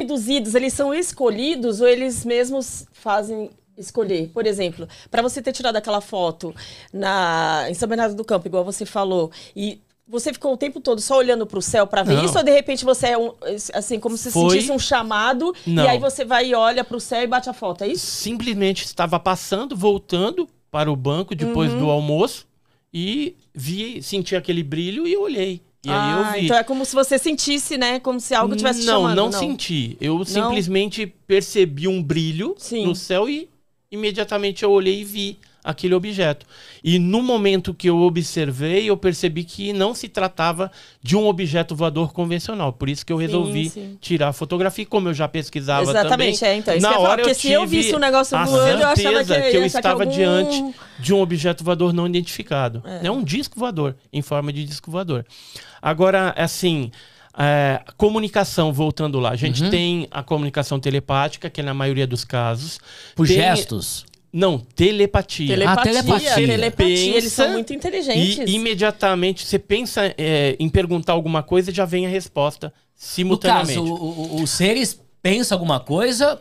abduzidos, eles são escolhidos ou eles mesmos fazem escolher? Por exemplo, para você ter tirado aquela foto em São Bernardo do Campo, igual você falou, e você ficou o tempo todo só olhando para o céu para ver isso, ou de repente você é assim, como se sentisse um chamado, e aí você vai e olha para o céu e bate a foto, é isso? Simplesmente estava passando, voltando para o banco depois do almoço e senti aquele brilho e olhei. E aí eu vi. Então é como se você sentisse, né? Como se algo tivesse chamando. Não senti. Eu simplesmente percebi um brilho no céu e imediatamente eu olhei e vi aquele objeto. E no momento que eu observei, eu percebi que não se tratava de um objeto voador convencional. Por isso que eu resolvi tirar a fotografia. Como eu já pesquisava também, então, na hora eu tive se eu visse um negócio voando, eu achava que eu estava diante de um objeto voador não identificado. É um disco voador, em forma de disco voador. Agora, assim... comunicação, voltando lá. A gente tem a comunicação telepática, que é na maioria dos casos. Por gestos? Não, telepatia. Telepatia. Eles são muito inteligentes. E imediatamente você pensa em perguntar alguma coisa, já vem a resposta simultaneamente. No caso, os seres pensam alguma coisa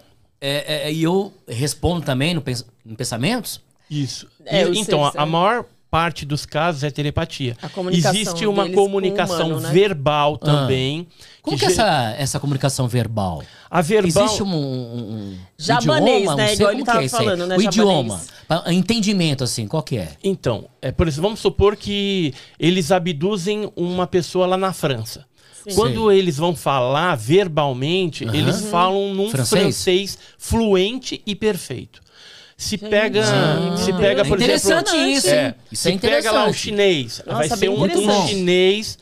e eu respondo também em pensamentos? Isso. Então, a maior parte dos casos é telepatia. Existe uma comunicação humano, né? Verbal também. Como que é essa comunicação verbal? A verbal... Existe um japonês, idioma, né? Igual ele estava falando, né? O idioma, entendimento, assim, qual que é? Então, por exemplo, vamos supor que eles abduzem uma pessoa lá na França. Sim. Quando eles vão falar verbalmente, eles falam num francês fluente e perfeito. Se pega, por interessante exemplo... isso, se pega lá o chinês, vai ser um chinês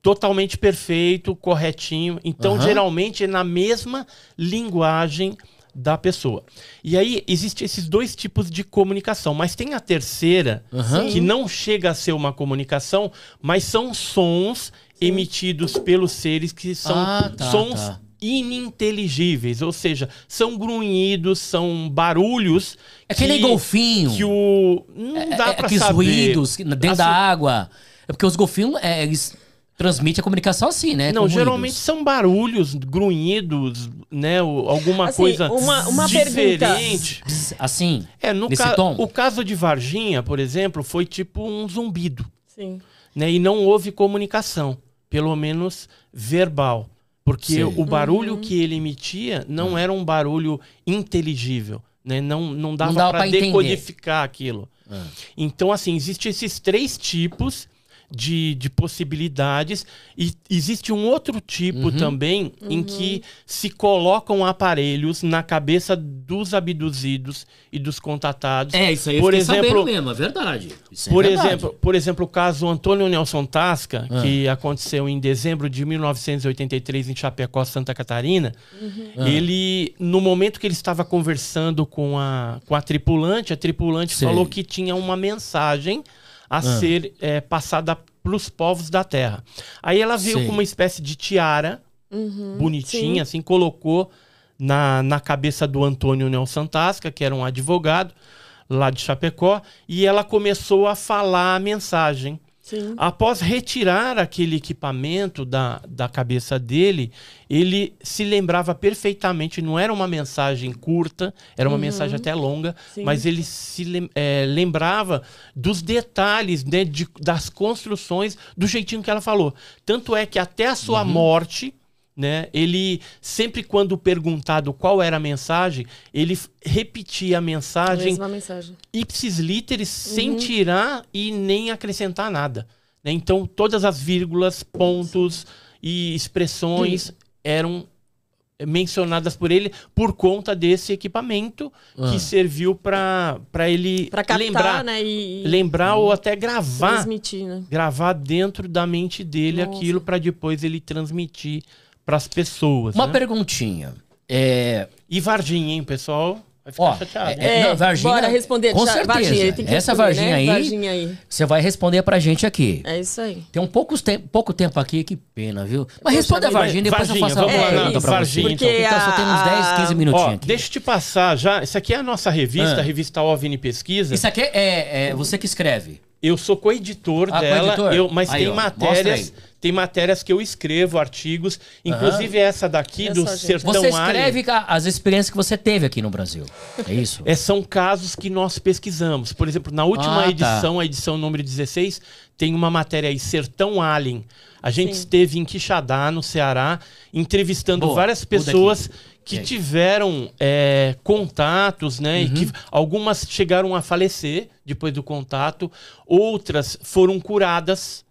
totalmente perfeito, corretinho. Então, geralmente, é na mesma linguagem da pessoa. E aí, existem esses dois tipos de comunicação. Mas tem a terceira, que não chega a ser uma comunicação, mas são sons emitidos pelos seres que são sons ininteligíveis, ou seja, são grunhidos, são barulhos. É que nem golfinho. Que não dá pra saber. Ruídos dentro da água. É porque os golfinhos, eles transmitem a comunicação assim, né? Não, geralmente são barulhos, grunhidos, né? Alguma coisa uma diferente. Pergunta. Assim, nesse tom. O caso de Varginha, por exemplo, foi tipo um zumbido. Sim. Né? E não houve comunicação, pelo menos verbal. Porque o barulho que ele emitia não era um barulho inteligível, né? Não dava para decodificar aquilo. Então, assim, existem esses três tipos de possibilidades. E existe um outro tipo também em que se colocam aparelhos na cabeça dos abduzidos e dos contatados. Isso aí eu fiquei sabendo mesmo, é verdade. Por exemplo, o caso Antônio Nelson Tasca, que aconteceu em dezembro de 1983 em Chapecó, Santa Catarina. Ele, no momento que ele estava conversando com a tripulante, a tripulante falou que tinha uma mensagem a ser passada para os povos da Terra. Aí ela veio com uma espécie de tiara, bonitinha, assim, colocou na cabeça do Antônio Nelson Tasca, que era um advogado lá de Chapecó, e ela começou a falar a mensagem. Sim. Após retirar aquele equipamento da cabeça dele, ele se lembrava perfeitamente, não era uma mensagem curta, era uma mensagem até longa, mas ele se lembrava dos detalhes, né, das construções, do jeitinho que ela falou. Tanto é que até a sua morte, né, ele sempre quando perguntado qual era a mensagem, ele repetia a mensagem, ipsis literis, sem tirar e nem acrescentar nada, né? Então todas as vírgulas, pontos e expressões eram mencionadas por ele por conta desse equipamento que serviu para ele captar, lembrar ou até gravar, transmitir, né? Gravar dentro da mente dele aquilo para depois ele transmitir para as pessoas. Uma perguntinha. E Varginha, hein, pessoal? Vai ficar chateado. Não, Varginha, bora responder. Com certeza. Varginha, tem que essa responder, Varginha, aí, você vai responder pra gente aqui. É isso aí. Tem pouco tempo aqui, que pena, viu? Mas responde a Varginha, depois eu faço uma pergunta pra você. Então só tem uns 10, 15 minutinhos aqui. Deixa eu te passar já. Isso aqui é a nossa revista, a revista OVNI Pesquisa. Isso aqui é você que escreve. Eu sou coeditor dela, coeditor? mas aí, tem matérias que eu escrevo, artigos, inclusive essa daqui do Sertão Você Alien. escreve as experiências que você teve aqui no Brasil, é isso? São casos que nós pesquisamos. Por exemplo, na última edição, a edição número 16, tem uma matéria aí, Sertão Alien. A gente esteve em Quixadá, no Ceará, entrevistando várias pessoas que tiveram contatos, né? E que algumas chegaram a falecer depois do contato, outras foram curadas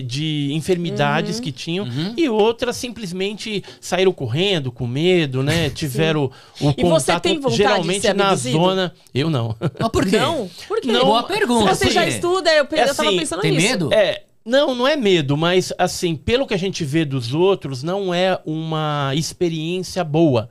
de enfermidades que tinham, e outras simplesmente saíram correndo com medo, né? Tiveram o contato. E você tem vontade geralmente de ser na abduzido? zona. Eu não. Mas por quê? Não? Por quê? Não, boa pergunta. Se você já estuda, eu tava pensando tem nisso. medo? Não, não é medo, mas assim, pelo que a gente vê dos outros, não é uma experiência boa.